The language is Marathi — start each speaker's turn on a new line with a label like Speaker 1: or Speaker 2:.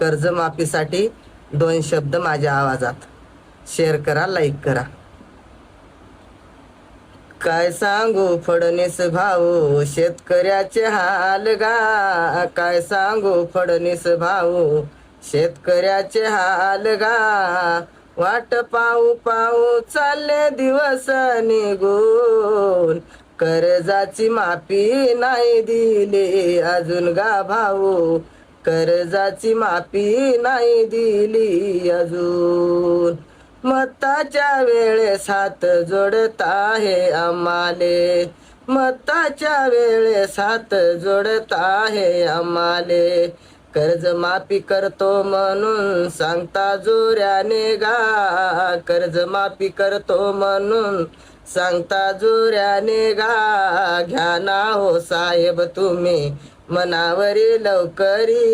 Speaker 1: कर्जमाफीसाठी 2 शब्द माझ्या आवाजात. शेअर करा, लाईक करा. काय सांगू फडणीस भाऊ शेतकऱ्याचे हाल गा. काय सांगू फडणीस भाऊ शेतकऱ्याचे हाल गा. वाट पाहू पाहू चालले दिवस निघून. कर्जाची माफी नाही दिली अजून गा भाऊ. कर्जाची माफी नाही दिली अजून. मताच्या वेळेस हात जोडत आहे आम्हाले. मताच्या वेळेस हात जोडत आहे आम्हाले. कर्ज माफी करतो म्हणून सांगता जोऱ्याने गा. कर्ज माफी करतो म्हणून सांगता जोऱ्याने गा. घ्या ना हो साहेब तुम्ही मनावरी लवकरी.